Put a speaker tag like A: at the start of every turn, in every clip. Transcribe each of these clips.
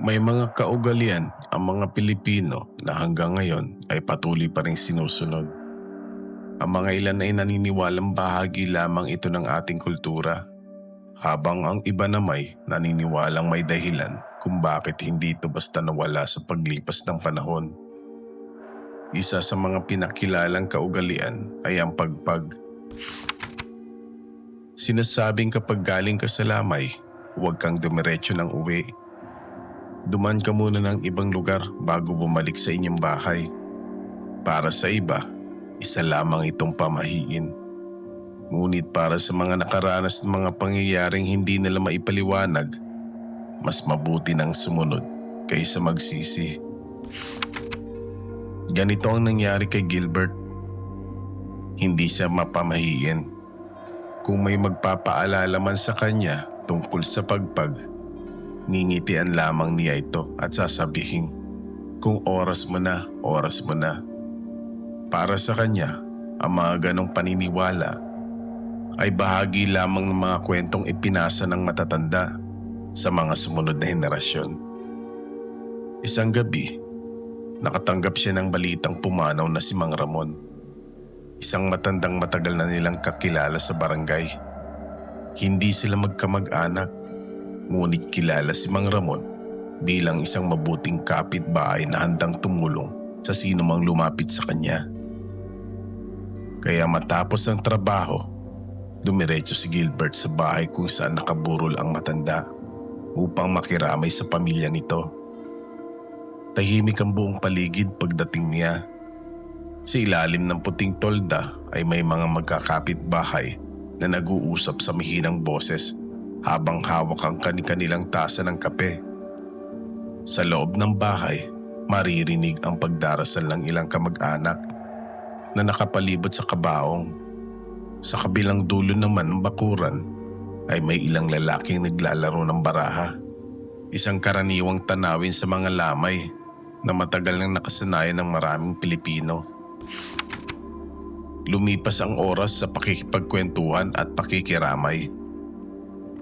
A: May mga kaugalian ang mga Pilipino na hanggang ngayon ay patuloy pa ring sinusunod. Ang mga ilan ay naniniwalang bahagi lamang ito ng ating kultura, habang ang iba namay naniniwalang may dahilan kung bakit hindi ito basta nawala sa paglipas ng panahon. Isa sa mga pinakilalang kaugalian ay ang pagpag. Sinasabing kapag galing ka sa lamay, huwag kang dumiretso ng uwi. Duman ka muna ng ibang lugar bago bumalik sa inyong bahay. Para sa iba, isa lamang itong pamahiin. Ngunit para sa mga nakaranas ng mga pangyayaring hindi nila maipaliwanag, mas mabuti nang sumunod kaysa magsisi. Ganito ang nangyari kay Gilbert. Hindi siya mapamahiin. Kung may magpapaalala man sa kanya tungkol sa pagpag, ngingitian lamang niya ito at sasabihin, kung oras mo na, oras mo na. Para sa kanya, ang mga ganong paniniwala ay bahagi lamang ng mga kwentong ipinasa ng matatanda sa mga sumunod na henerasyon. Isang gabi, nakatanggap siya ng balitang pumanaw na si Mang Ramon. Isang matandang matagal na nilang kakilala sa barangay. Hindi sila magkamag-anak, ngunit kilala si Mang Ramon bilang isang mabuting kapitbahay na handang tumulong sa sino mang lumapit sa kanya. Kaya matapos ang trabaho, dumiretso si Gilbert sa bahay kung saan nakaburol ang matanda upang makiramay sa pamilya nito. Tahimik ang buong paligid pagdating niya. Sa ilalim ng puting tolda ay may mga magkakapitbahay na nag-uusap sa mahinang boses habang hawak ang kanilang tasa ng kape. Sa loob ng bahay, maririnig ang pagdarasal ng ilang kamag-anak na nakapalibot sa kabaong. Sa kabilang dulo naman ng bakuran ay may ilang lalaking naglalaro ng baraha. Isang karaniwang tanawin sa mga lamay na matagal nang nakasanayan ng maraming Pilipino. Lumipas ang oras sa pakikipagkwentuhan at pakikiramay.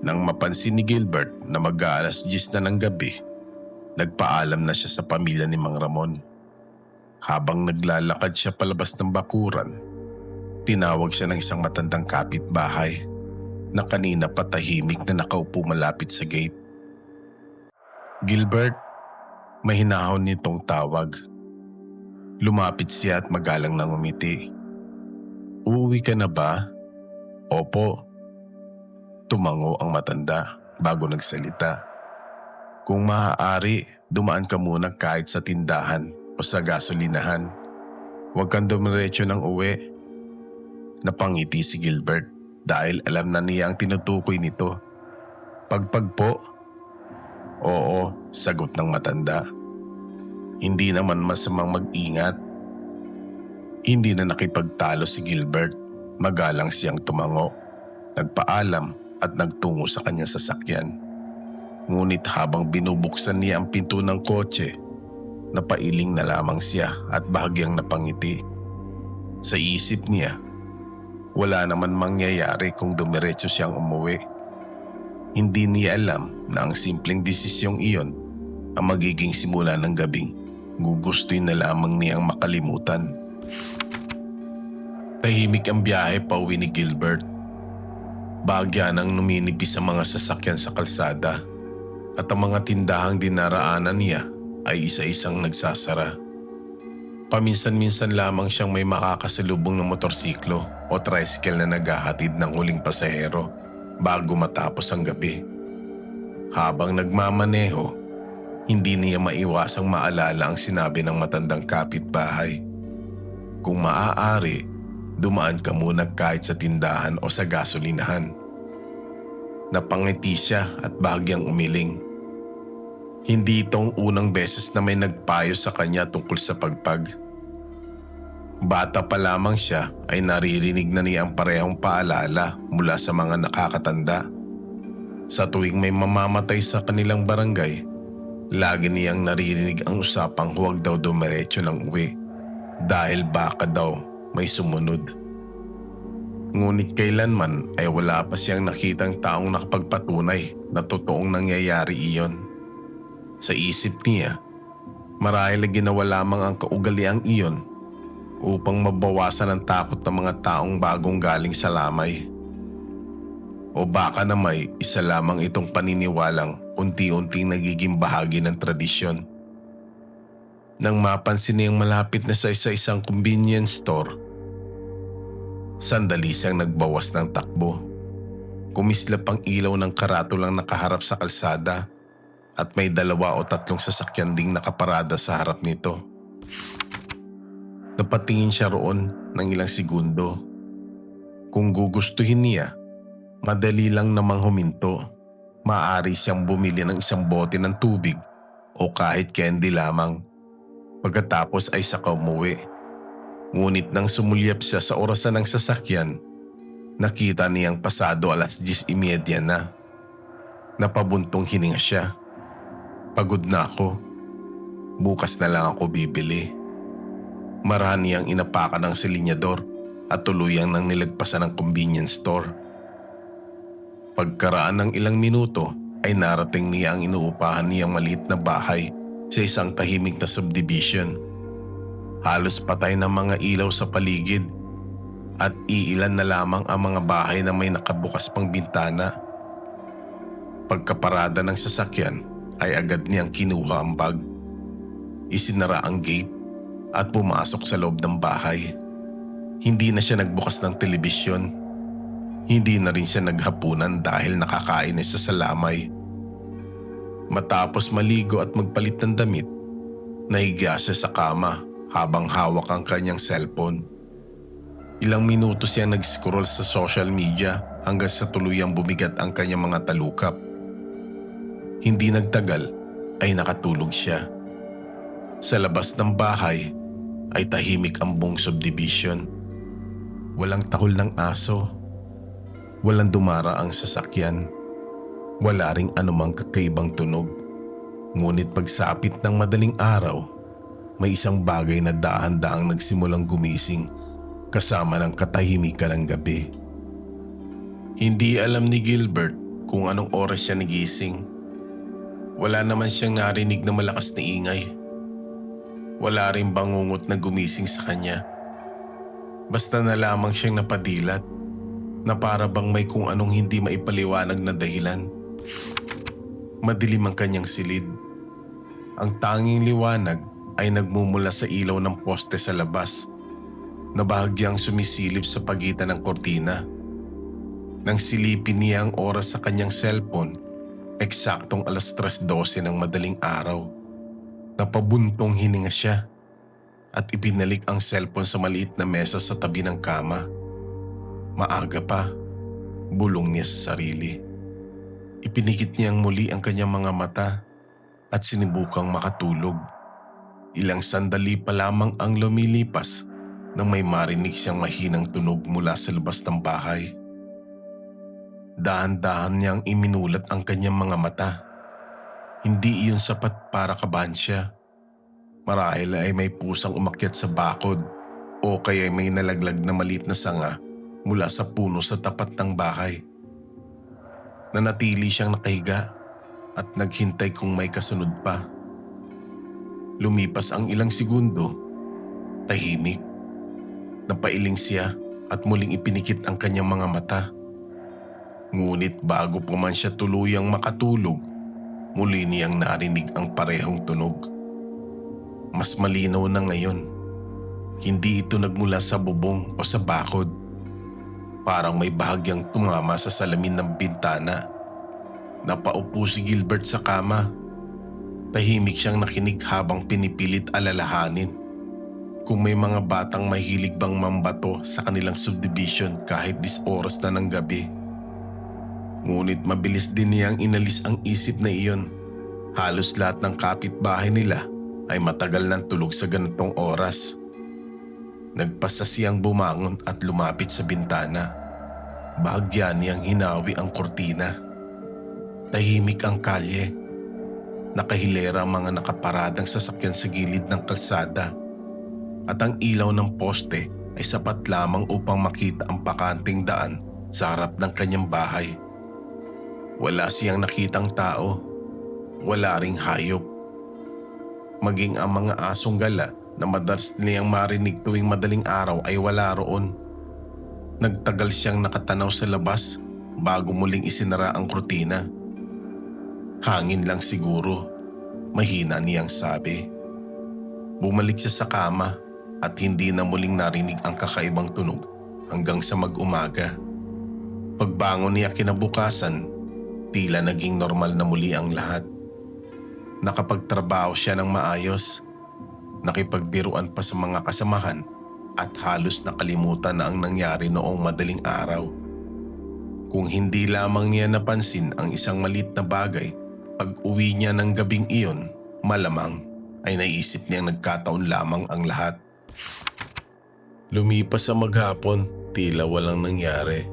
A: Nang mapansin ni Gilbert na mag-aalas 10 na ng gabi, nagpaalam na siya sa pamilya ni Mang Ramon. Habang naglalakad siya palabas ng bakuran, tinawag siya ng isang matandang kapitbahay na kanina patahimik na nakaupo malapit sa gate. Gilbert, mahinahon nitong tawag. Lumapit siya at magalang nang umiti. Uuwi ka na ba? Opo. Tumango ang matanda bago nagsalita. Kung maaari, dumaan ka muna kahit sa tindahan o sa gasolinahan. Huwag kang dumiretso ng uwi. Napangiti si Gilbert dahil alam na niya ang tinutukoy nito. Pagpag po? Oo, sagot ng matanda. Hindi naman masamang mag-ingat. Hindi na nakipagtalo si Gilbert. Magalang siyang tumango, nagpaalam at nagtungo sa kanyang sasakyan. Ngunit habang binubuksan niya ang pinto ng kotse, napailing na lamang siya at bahagyang napangiti. Sa isip niya, wala naman mangyayari kung dumiretso siyang umuwi. Hindi niya alam na ang simpleng desisyong iyon ang magiging simula ng gabing gugustuhin na lamang niyang makalimutan. Tahimik ang biyahe pauwi ni Gilbert. Bahagya nang numinipis ang mga sasakyan sa kalsada at ang mga tindahang dinaraanan niya ay isa-isang nagsasara. Paminsan-minsan lamang siyang may makakasalubong ng motorsiklo o tricycle na naghahatid ng huling pasahero bago matapos ang gabi. Habang nagmamaneho, hindi niya maiwasang maalala ang sinabi ng matandang kapitbahay. Kung maaari, dumaan ka muna kahit sa tindahan o sa gasolinahan. Napangiti siya at bahagyang umiling. Hindi itong unang beses na may nagpayo sa kanya tungkol sa pagpag. Bata pa lamang siya ay naririnig na niya ang parehong paalala mula sa mga nakakatanda. Sa tuwing may mamamatay sa kanilang barangay, lagi niyang naririnig ang usapang huwag daw dumiretso ng uwi dahil baka daw may sumunod. Ngunit kailanman ay wala pa siyang nakitang taong nakapagpatunay na totoong nangyayari iyon. Sa isip niya, marahil ay ginawa lamang ang kaugaliang iyon upang mabawasan ang takot ng mga taong bagong galing sa lamay. O baka na may isa lamang itong paniniwalang unti-unting nagiging bahagi ng tradisyon. Nang mapansin niyang malapit na sa isang convenience store, sandali siyang nagbawas ng takbo. Kumislap ang ilaw ng karatulang nakaharap sa kalsada at may 2 o 3 sasakyan ding nakaparada sa harap nito. Napatingin siya roon ng ilang segundo. Kung gugustuhin niya, madali lang namang huminto. Maaari siyang bumili ng isang bote ng tubig o kahit candy lamang. Pagkatapos ay saka umuwi. Ngunit nang sumulyap siya sa orasan ng sasakyan, nakita niyang pasado 10:30 na. Napabuntong hininga siya. Pagod na ako. Bukas na lang ako bibili. Marahani ang inapakan ng silinyador at tuluyang nang nilagpasan ng convenience store. Pagkaraan ng ilang minuto ay narating niya ang inuupahan niyang maliit na bahay sa isang tahimik na subdivision. Halos patay ng mga ilaw sa paligid at iilan na lamang ang mga bahay na may nakabukas pang bintana. Pagkaparada ng sasakyan ay agad niyang kinuha ang bag. Isinara ang gate at pumasok sa loob ng bahay. Hindi na siya nagbukas ng telebisyon. Hindi na rin siya naghapunan dahil nakakain na siya sa lamay. Matapos maligo at magpalit ng damit, nahiga siya sa kama habang hawak ang kanyang cellphone. Ilang minuto siyang nag-scroll sa social media hanggang sa tuluyang bumigat ang kanyang mga talukap. Hindi nagtagal ay nakatulog siya. Sa labas ng bahay ay tahimik ang buong subdivision. Walang tahol ng aso. Walang dumara ang sasakyan. Wala ring anumang kakaibang tunog. Ngunit pagsapit ng madaling araw, may isang bagay na dahan-dahang nagsimulang gumising kasama ng katahimikan ng gabi. Hindi alam ni Gilbert kung anong oras siya nagising. Wala naman siyang narinig na malakas na ingay. Wala rin bangungot na gumising sa kanya. Basta na lamang siyang napadilat na para bang may kung anong hindi maipaliwanag na dahilan. Madilim ang kanyang silid. Ang tanging liwanag ay nagmumula sa ilaw ng poste sa labas na bahagyang sumisilip sa pagitan ng kortina. Nang silipin niya ang oras sa kanyang cellphone, eksaktong 3:12 ng madaling araw. Napabuntong hininga siya at ibinalik ang cellphone sa maliit na mesa sa tabi ng kama. Maaga pa, bulong niya sa sarili. Ipinikit niyang muli ang kanyang mga mata at sinubukang makatulog. Ilang sandali pa lamang ang lumilipas nang may marinig siyang mahinang tunog mula sa labas ng bahay. Dahan-dahan niyang iminulat ang kanyang mga mata. Hindi iyon sapat para kabahan siya. Marahil ay may pusang umakyat sa bakod o kaya may nalaglag na maliit na sanga mula sa puno sa tapat ng bahay. Nanatili siyang nakahiga at naghintay kung may kasunod pa. Lumipas ang ilang segundo, tahimik. Napailing siya at muling ipinikit ang kanyang mga mata. Ngunit bago pa man siya tuluyang makatulog, muli niyang narinig ang parehong tunog. Mas malinaw na ngayon. Hindi ito nagmula sa bubong o sa bakod. Parang may bahagyang tumama sa salamin ng bintana. Napaupo si Gilbert sa kama. Tahimik siyang nakinig habang pinipilit alalahanin kung may mga batang mahilig bang mambato sa kanilang subdivision kahit 10 oras na ng gabi. Ngunit mabilis din niyang inalis ang isip na iyon. Halos lahat ng kapitbahay nila ay matagal nang tulog sa ganitong oras. Nagpasa siyang bumangon at lumapit sa bintana. Bahagya niyang hinawi ang kortina. Tahimik ang kalye. Nakahilera ang mga nakaparadang sasakyan sa gilid ng kalsada. At ang ilaw ng poste ay sapat lamang upang makita ang bakanting daan sa harap ng kanyang bahay. Wala siyang nakitang tao. Wala ring hayop. Maging ang mga asong gala na madalas niyang marinig tuwing madaling araw ay wala roon. Nagtagal siyang nakatanaw sa labas bago muling isinara ang kurtina. Hangin lang siguro, mahina niyang sabi. Bumalik siya sa kama at hindi na muling narinig ang kakaibang tunog hanggang sa mag-umaga. Pagbangon niya kinabukasan, tila naging normal na muli ang lahat. Nakapagtrabaho siya ng maayos, nakipagbiruan pa sa mga kasamahan at halos nakalimutan na ang nangyari noong madaling araw. Kung hindi lamang niya napansin ang isang maliit na bagay pag-uwi niya ng gabing iyon, malamang ay naisip niyang nagkataon lamang ang lahat. Lumipas sa maghapon, tila walang nangyari.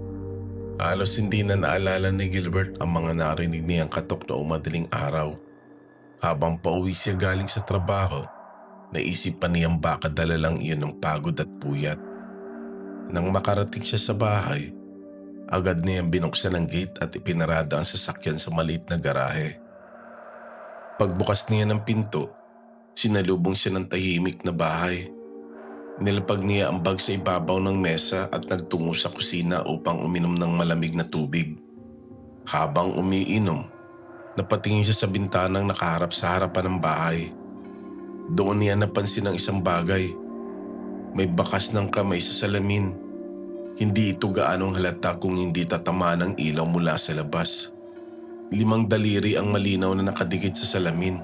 A: Halos hindi na naalala ni Gilbert ang mga narinig niyang katok noong madaling araw. Habang pauwi siya galing sa trabaho, naisip pa niyang baka dala lang iyon ng pagod at puyat. Nang makarating siya sa bahay, agad niyang binuksan ang gate at ipinarada ang sasakyan sa maliit na garahe. Pagbukas niya ng pinto, sinalubong siya ng tahimik na bahay. Nilapag niya ang bag sa ibabaw ng mesa at nagtungo sa kusina upang uminom ng malamig na tubig. Habang umiinom, napatingin siya sa bintanang nakaharap sa harapan ng bahay. Doon niya napansin ang isang bagay. May bakas ng kamay sa salamin. Hindi ito gaanong halata kung hindi tatamaan ng ilaw mula sa labas. 5 daliri ang malinaw na nakadikit sa salamin,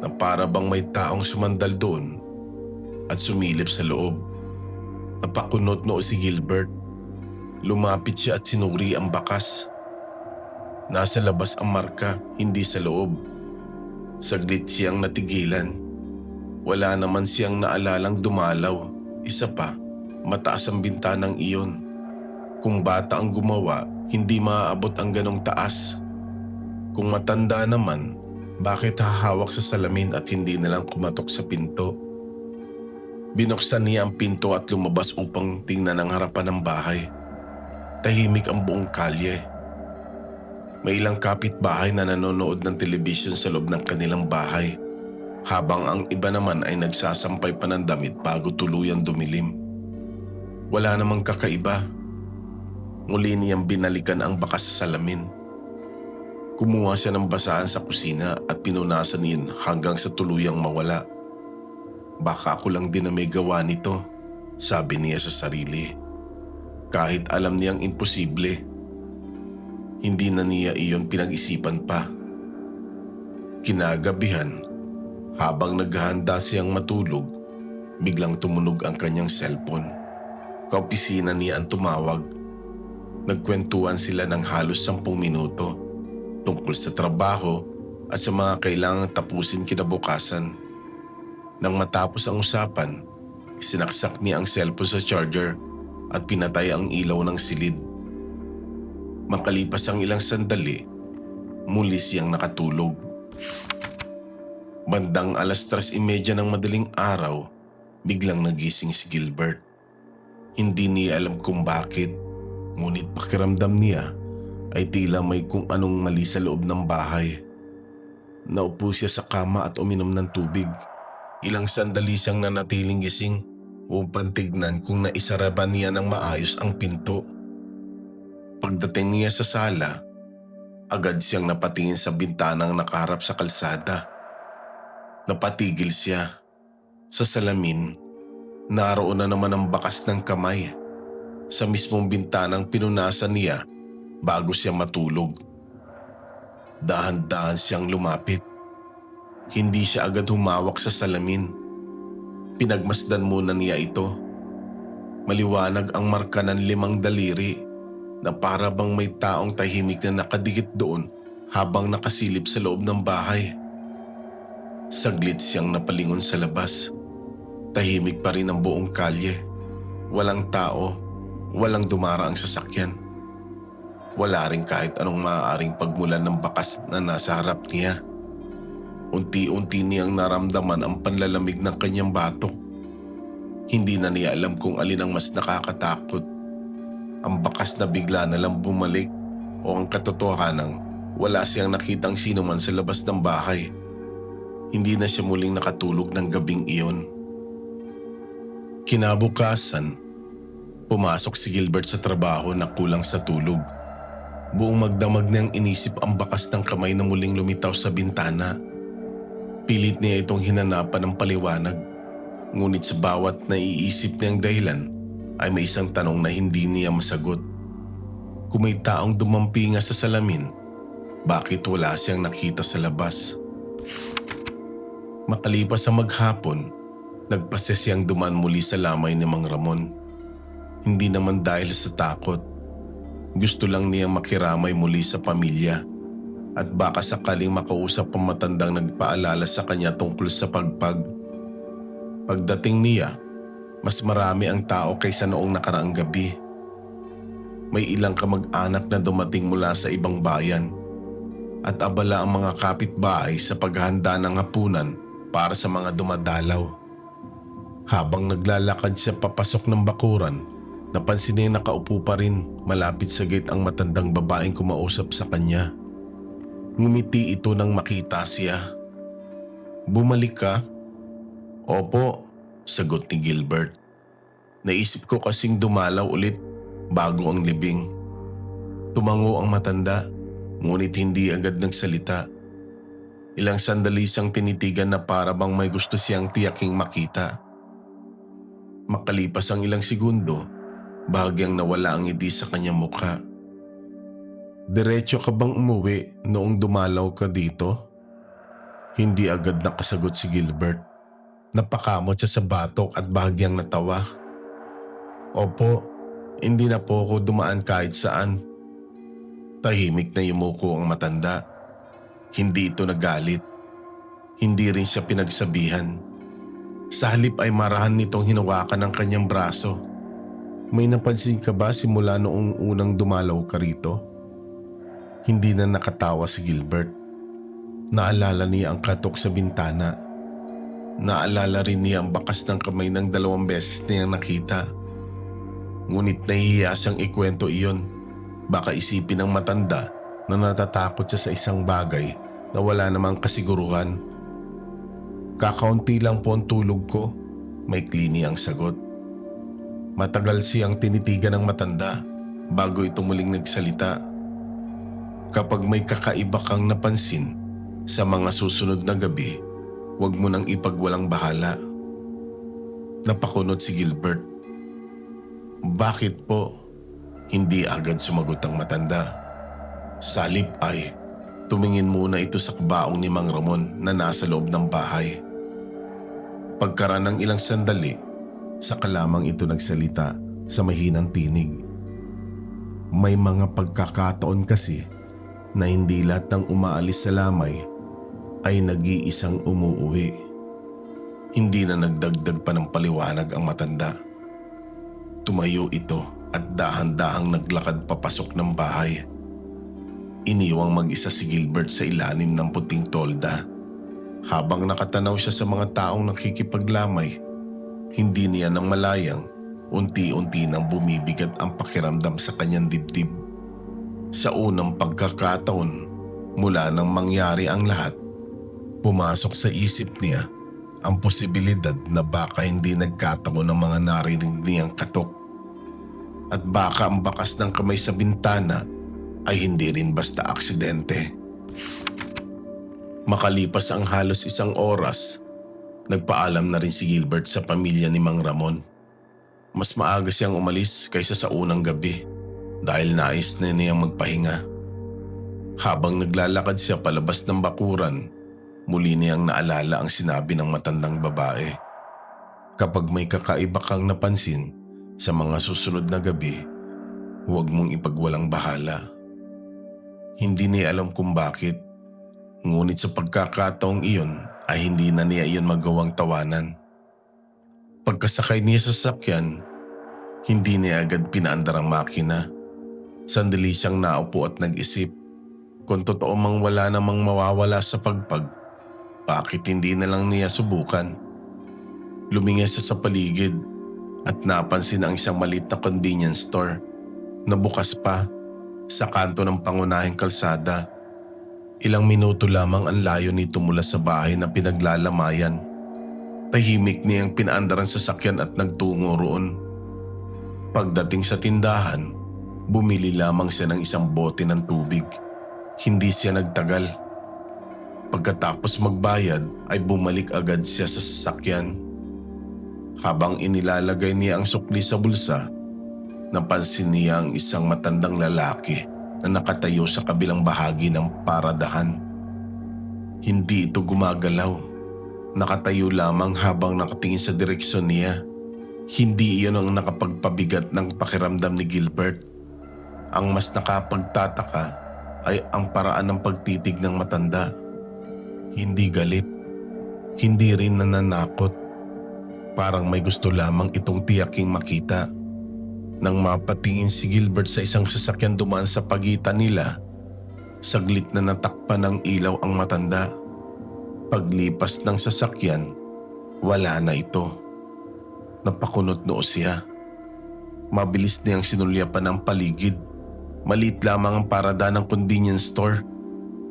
A: na para bang may taong sumandal doon at sumilip sa loob. Napakunot noo si Gilbert. Lumapit siya at sinuri ang bakas. Nasa labas ang marka, hindi sa loob. Saglit siyang natigilan. Wala naman siyang naalalang dumalaw. Isa pa, mataas ang bintanang iyon. Kung bata ang gumawa, hindi maaabot ang ganong taas. Kung matanda naman, bakit hahawak sa salamin at hindi nalang kumatok sa pinto? Binuksan niya ang pinto at lumabas upang tingnan ang harapan ng bahay. Tahimik ang buong kalye. May ilang kapitbahay na nanonood ng telebisyon sa loob ng kanilang bahay, habang ang iba naman ay nagsasampay pa ng damit bago tuluyang dumilim. Wala namang kakaiba. Muli niyang binalikan ang bakas sa salamin. Kumuha siya ng basahan sa kusina at pinunasan niyan hanggang sa tuluyang mawala. Baka ako lang din na may gawa nito, sabi niya sa sarili. Kahit alam niyang imposible, hindi na niya iyon pinag-isipan pa. Kinagabihan, habang naghahanda siyang matulog, biglang tumunog ang kanyang cellphone. Kaopisina niya ang tumawag. Nagkwentuhan sila ng halos 10 minuto tungkol sa trabaho at sa mga kailangang tapusin kinabukasan. Nang matapos ang usapan, isinaksak niya ang cellphone sa charger at pinatay ang ilaw ng silid. Makalipas ang ilang sandali, muli siyang nakatulog. Bandang 3:30 ng madaling araw, biglang nagising si Gilbert. Hindi niya alam kung bakit, ngunit pakiramdam niya ay tila may kung anong mali sa loob ng bahay. Naupo siya sa kama at uminom ng tubig. Ilang sandali siyang nanatiling gising upang tignan kung naisara ba niya ng maayos ang pinto. Pagdating niya sa sala, agad siyang napatingin sa bintanang nakaharap sa kalsada. Napatigil siya. Sa salamin, naroon na naman ang bakas ng kamay. Sa mismong bintanang pinunasan niya bago siya matulog. Dahan-dahan siyang lumapit. Hindi siya agad humawak sa salamin. Pinagmasdan muna niya ito. Maliwanag ang marka ng 5 daliri na para bang may taong tahimik na nakadikit doon habang nakasilip sa loob ng bahay. Saglit siyang napalingon sa labas. Tahimik pa rin ang buong kalye. Walang tao, walang dumaraang sasakyan. Wala rin kahit anong maaaring pagmulan ng bakas na nasa harap niya. Unti-unti niyang naramdaman ang panlalamig ng kanyang batok. Hindi na niya alam kung alin ang mas nakakatakot. Ang bakas na bigla na lang bumalik o ang katotohanang wala siyang nakitang sino man sa labas ng bahay. hindi na siya muling nakatulog ng gabing iyon. Kinabukasan, pumasok si Gilbert sa trabaho na kulang sa tulog. Buong magdamag niyang inisip ang bakas ng kamay na muling lumitaw sa bintana. Pilit niya itong hinanapan ng paliwanag, ngunit sa bawat naiisip niyang dahilan ay may isang tanong na hindi niya masagot. Kung may taong dumampi nga sa salamin, bakit wala siyang nakita sa labas? Makalipas ang maghapon, nagpasya siyang dumaan muli sa lamay ni Mang Ramon. Hindi naman dahil sa takot. Gusto lang niyang makiramay muli sa pamilya at baka sakaling makausap ang matandang nagpaalala sa kanya tungkol sa pagpag. Pagdating niya, mas marami ang tao kaysa noong nakaraang gabi. May ilang kamag-anak na dumating mula sa ibang bayan at abala ang mga kapitbahay sa paghahanda ng hapunan para sa mga dumadalaw. Habang naglalakad siya papasok ng bakuran, napansin niya nakaupo pa rin malapit sa gate ang matandang babaeng kumausap sa kanya. Ngumiti ito nang makita siya. "Bumalik ka?" "Opo," sagot ni Gilbert. "Naisip ko kasing dumalaw ulit bago ang libing." Tumango ang matanda, ngunit hindi agad nagsalita. Ilang sandali siyang tinitigan na para bang may gusto siyang tiyaking makita. Makalipas ang ilang segundo, bahagyang nawala ang ngiti sa kanyang mukha. "Diretso ka bang umuwi noong dumalaw ka dito?" Hindi agad nakasagot si Gilbert. Napakamot siya sa batok at bahagyang natawa. "Opo, hindi na po ako dumaan kahit saan." Tahimik na yumuko ang matanda. Hindi ito nagalit. Hindi rin siya pinagsabihan. Sa halip ay marahan nitong hinawakan ng kanyang braso. "May napansin ka ba simula noong unang dumalaw ka rito?" Hindi na nakatawa si Gilbert. Naalala niya ang katok sa bintana. Naalala rin niya ang bakas ng kamay ng 2 beses niyang nakita. Ngunit nahihiya siyang ikwento iyon. Baka isipin ng matanda na natatakot siya sa isang bagay na wala namang kasiguruhan. "Kakaunti lang po ang tulog ko," maikli niyang sagot. Matagal siyang tinitigan ng matanda bago ito muling nagsalita. "Kapag may kakaiba kang napansin sa mga susunod na gabi, huwag mo nang ipagwalang bahala." Napakunot si Gilbert. "Bakit po?" Hindi agad sumagot ang matanda. Sa halip ay tumingin muna ito sa kabaong ni Mang Ramon na nasa loob ng bahay. Pagkaraan ng ilang sandali, saka lamang ito nagsalita sa mahinang tinig. "May mga pagkakataon kasi na hindi lahat ng umaalis sa lamay ay nag-iisang umuuwi." Hindi na nagdagdag pa ng paliwanag ang matanda. Tumayo ito at dahan-dahang naglakad papasok ng bahay. Iniwang mag-isa si Gilbert sa ilalim ng puting tolda. Habang nakatanaw siya sa mga taong nakikipaglamay, hindi niya nang malayang unti-unti nang bumibigat ang pakiramdam sa kanyang dibdib. Sa unang pagkakataon, mula nang mangyari ang lahat, pumasok sa isip niya ang posibilidad na baka hindi nagkataon ng mga narinig niyang katok. At baka ang bakas ng kamay sa bintana ay hindi rin basta aksidente. Makalipas ang halos 1 oras, nagpaalam na rin si Gilbert sa pamilya ni Mang Ramon. Mas maaga siyang umalis kaysa sa unang gabi dahil nais na niyang magpahinga. Habang naglalakad siya palabas ng bakuran, muli niyang naalala ang sinabi ng matandang babae. "Kapag may kakaiba kang napansin sa mga susunod na gabi, huwag mong ipagwalang bahala." Hindi niya alam kung bakit, ngunit sa pagkakataong iyon ay hindi na niya iyon magawang tawanan. Pagkasakay niya sa sasakyan, hindi niya agad pinaandar ang makina. Sandali siyang naupo at nag-isip, kung totoo mang wala namang mawawala sa pagpag, bakit hindi na lang niya subukan? Lumingin siya sa paligid at napansin ang isang maliit na convenience store na bukas pa sa kanto ng pangunahing kalsada. Ilang minuto lamang ang layo nito mula sa bahay na pinaglalamayan. Tahimik niyang pinaandar ang sasakyan at nagtungo roon. Pagdating sa tindahan, bumili lamang siya ng isang bote ng tubig. Hindi siya nagtagal. Pagkatapos magbayad ay bumalik agad siya sa sasakyan. Habang inilalagay niya ang sukli sa bulsa, napansin niya ang isang matandang lalaki na nakatayo sa kabilang bahagi ng paradahan. Hindi ito gumagalaw. Nakatayo lamang habang nakatingin sa direksyon niya. Hindi iyon ang nakapagpabigat ng pakiramdam ni Gilbert. Ang mas nakapagtataka ay ang paraan ng pagtitig ng matanda. Hindi galit, hindi rin nananakot. Parang may gusto lamang itong tiyaking makita. Nang mapatingin si Gilbert sa isang sasakyan dumaan sa pagitan nila, saglit na natakpan ng ilaw ang matanda. Paglipas ng sasakyan, wala na ito. Napakunot noo siya. Mabilis niyang sinulyapan ang paligid. Maliit lamang ang parada ng convenience store.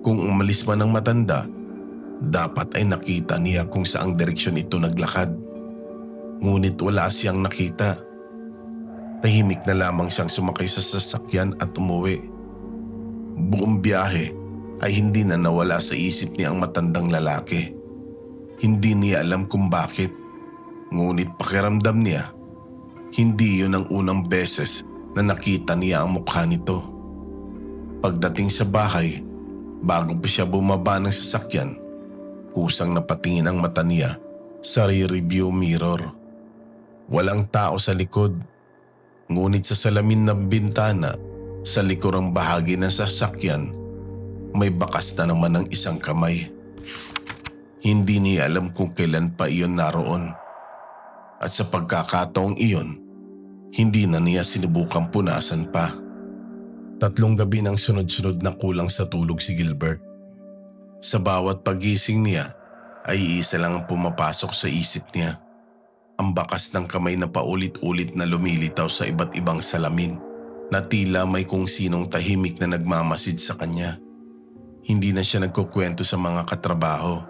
A: Kung umalis man ang matanda, dapat ay nakita niya kung saang direksyon ito naglakad. Ngunit wala siyang nakita. Tahimik na lamang siyang sumakay sa sasakyan at umuwi. Buong biyahe ay hindi na nawala sa isip niya ang matandang lalaki. Hindi niya alam kung bakit. Ngunit pakiramdam niya, hindi yun ang unang beses na nakita niya ang mukha nito. Pagdating sa bahay, bago pa siya bumaba ng sasakyan, kusang napatingin ang mata niya sa rearview mirror. Walang tao sa likod, ngunit sa salamin ng bintana sa likurang bahagi ng sasakyan, may bakas na naman ng isang kamay. Hindi niya alam kung kailan pa iyon naroon. At sa pagkakataong iyon, hindi na niya sinubukang punasan pa. 3 gabi nang sunod-sunod na kulang sa tulog si Gilbert. Sa bawat pagising niya ay iisa lang ang pumapasok sa isip niya. Ang bakas ng kamay na paulit-ulit na lumilitaw sa iba't ibang salamin na tila may kung sinong tahimik na nagmamasid sa kanya. Hindi na siya nagkukwento sa mga katrabaho.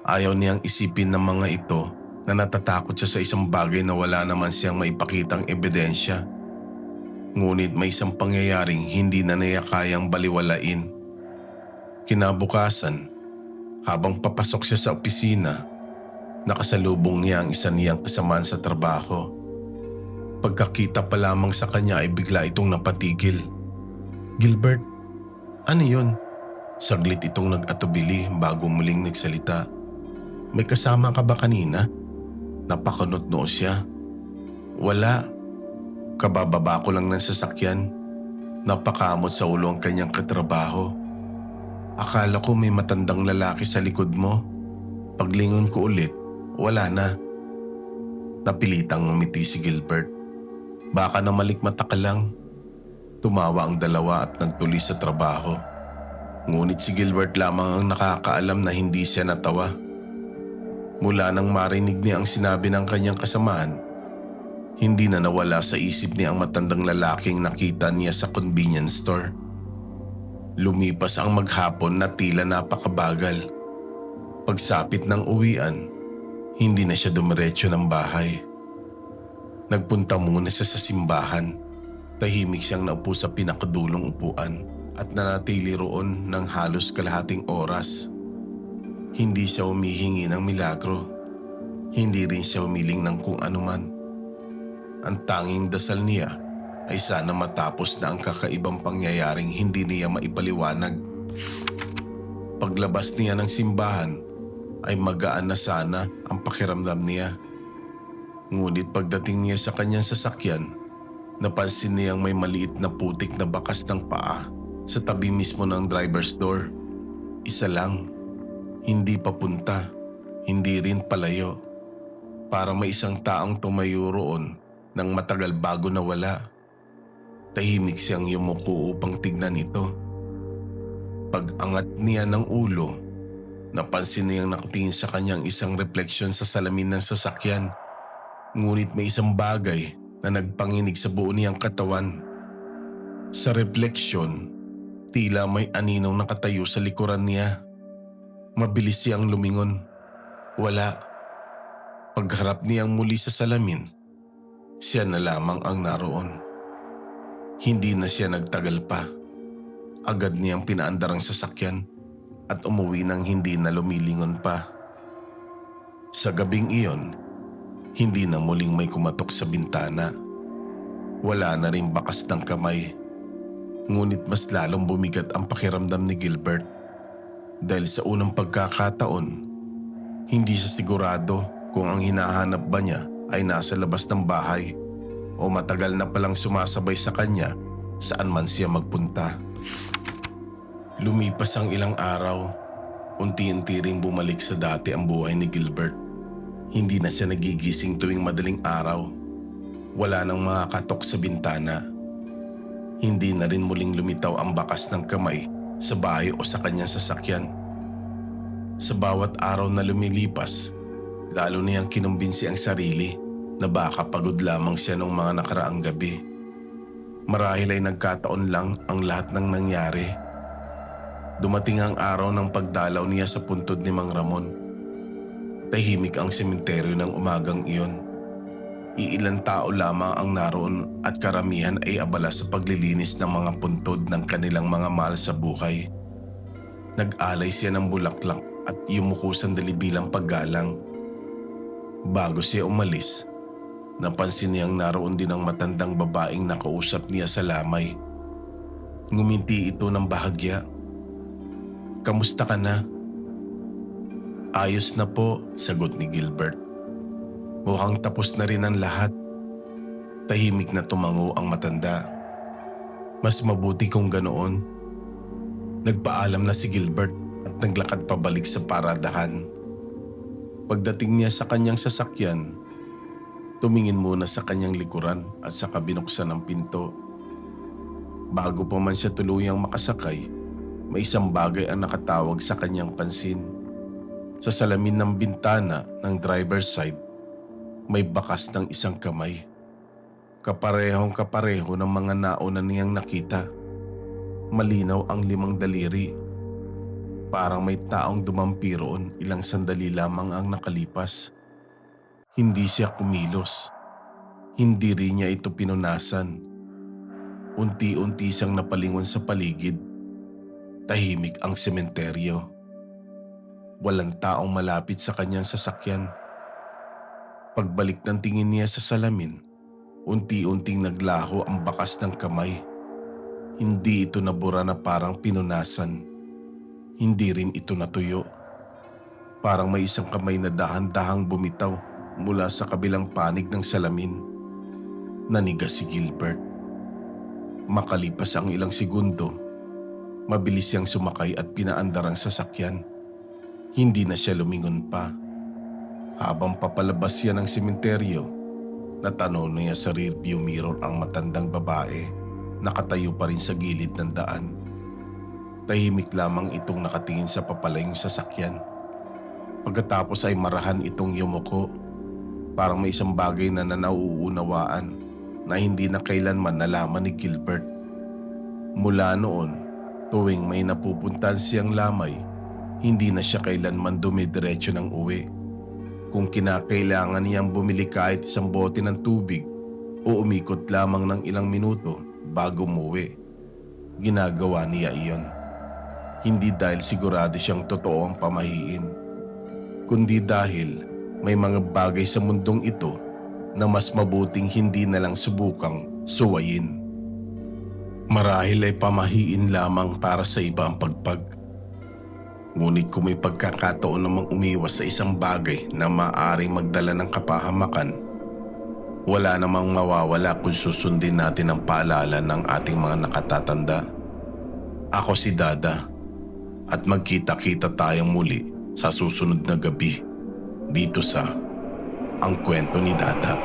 A: Ayaw niyang isipin ng mga ito na natatakot siya sa isang bagay na wala naman siyang maipakitang ebidensya. Ngunit may isang pangyayaring hindi na niya kayang baliwalain. Kinabukasan, habang papasok siya sa opisina, nakasalubong niya ang isa niyang kasamaan sa trabaho. Pagkakita pa lamang sa kanya ay bigla itong napatigil. "Gilbert, ano yun?" Saglit itong nag-atubili bago muling nagsalita. "May kasama ka ba kanina?" Napakunot noo siya. "Wala. Kabababa ko lang ng sasakyan." Napakamot sa ulo ang kanyang katrabaho. "Akala ko may matandang lalaki sa likod mo." Paglingon ko ulit, wala na. Napilitang ngumiti si Gilbert. "Baka na malikmata ka lang." Tumawa ang dalawa at nagtuloy sa trabaho. Ngunit si Gilbert lamang ang nakakaalam na hindi siya natawa. Mula nang marinig niya ang sinabi ng kanyang kasamaan, hindi na nawala sa isip niya ang matandang lalaking nakita niya sa convenience store. Lumipas ang maghapon na tila napakabagal. Pagsapit ng uwian, hindi na siya dumiretso ng bahay. Nagpunta muna siya sa simbahan. Tahimik siyang naupo sa pinakadulong upuan at nanatili roon ng halos kalahating oras. Hindi siya humihingi ng milagro. Hindi rin siya humiling ng kung anuman. Ang tanging dasal niya ay sana matapos na ang kakaibang pangyayaring hindi niya maipaliwanag. Paglabas niya ng simbahan ay magaan na sana ang pakiramdam niya. Ngunit pagdating niya sa kanyang sasakyan, napansin niyang may maliit na putik na bakas ng paa sa tabi mismo ng driver's door. Isa lang, hindi papunta, hindi rin palayo. Parang may isang taong tumayo roon nang matagal bago nawala. Tahimik siyang yumuko upang tignan ito. Pag-angat niya ng ulo, napansin niyang nakatingin sa kanyang isang refleksyon sa salamin ng sasakyan. Ngunit may isang bagay na nagpanginig sa buo niyang katawan. Sa refleksyon, Tila may aninong nakatayo sa likuran niya. Mabilis siyang lumingon. Wala. Pagharap niyang muli sa salamin, siya na lamang ang naroon. Hindi na siya nagtagal pa. Agad niyang pinaandar ang sasakyan at umuwi nang hindi na lumilingon pa. Sa gabing iyon, hindi na muling may kumatok sa bintana. Wala na ring bakas ng kamay. Ngunit mas lalong bumigat ang pakiramdam ni Gilbert dahil sa unang pagkakataon, hindi siya sigurado kung ang hinahanap ba niya ay nasa labas ng bahay o matagal na palang sumasabay sa kanya saan man siya magpunta. Lumipas ang ilang araw, unti-unti ring bumalik sa dati ang buhay ni Gilbert. Hindi na siya nagigising tuwing madaling araw. Wala nang makakatok sa bintana. Hindi na rin muling lumitaw ang bakas ng kamay sa bahay o sa kanyang sasakyan. Sa bawat araw na lumilipas, lalo niyang kinumbinsi ang sarili na baka pagod lamang siya nung mga nakaraang gabi. Marahil ay nagkataon lang ang lahat ng nangyari. Dumating ang araw ng pagdalaw niya sa puntod ni Mang Ramon. Tahimik ang sementeryo ng umagang iyon. Iilang tao lamang ang naroon at karamihan ay abala sa paglilinis ng mga puntod ng kanilang mga mahal sa buhay. Nag-alay siya ng bulaklak at yumuko sandali bilang paggalang. Bago siya umalis, napansin niyang naroon din ang matandang babaeng nakausap niya sa lamay. Ngumiti ito ng bahagya. "Kamusta ka na?" "Ayos na po," sagot ni Gilbert. Mukhang tapos na rin ang lahat. Tahimik na tumango ang matanda. "Mas mabuti kung ganoon." Nagpaalam na si Gilbert at naglakad pabalik sa paradahan. Pagdating niya sa kanyang sasakyan, tumingin muna sa kanyang likuran at saka binuksan ang pinto. Bago pa man siya tuluyang makasakay, may isang bagay ang nakatawag sa kanyang pansin. Sa salamin ng bintana ng driver's side, may bakas ng isang kamay. Kaparehong kapareho ng mga nauna niyang nakita. Malinaw ang 5 daliri. Parang may taong dumampi roon ilang sandali lamang ang nakalipas. Hindi siya kumilos. Hindi rin niya ito pinunasan. Unti-unti siyang napalingon sa paligid. Tahimik ang sementeryo. Walang taong malapit sa kanyang sasakyan. Pagbalik ng tingin niya sa salamin, unti-unting naglaho ang bakas ng kamay. Hindi ito nabura na parang pinunasan. Hindi rin ito natuyo. Parang may isang kamay na dahan-dahang bumitaw mula sa kabilang panig ng salamin. Nanigas si Gilbert. Makalipas ang ilang segundo, mabilis siyang sumakay at pinaandar ang sasakyan. Hindi na siya lumingon pa. Habang papalabas siya ng sementeryo, natanaw niya sa rearview mirror ang matandang babae, nakatayo pa rin sa gilid ng daan. Tahimik lamang itong nakatingin sa papalayong sasakyan. Pagkatapos ay marahan itong yumuko. Parang may isang bagay na nauunawaan na hindi na kailanman nalaman ni Gilbert. Mula noon, tuwing may napupuntahan siyang lamay, hindi na siya kailanman dumidiretso ng uwi. Kung kinakailangan niyang bumili kahit isang bote ng tubig o umikot lamang ng ilang minuto bago umuwi, ginagawa niya iyon. Hindi dahil sigurado siyang totoo ang pamahiin, kundi dahil may mga bagay sa mundong ito na mas mabuting hindi na lang subukang suwayin. Marahil ay pamahiin lamang para sa iba ang pagpag. Ngunit kung may pagkakataon namang umiwas sa isang bagay na maaaring magdala ng kapahamakan, wala namang mawawala kung susundin natin ang paalala ng ating mga nakatatanda. Ako si Dada at magkita-kita tayong muli sa susunod na gabi dito sa Ang Kwento ni Dada.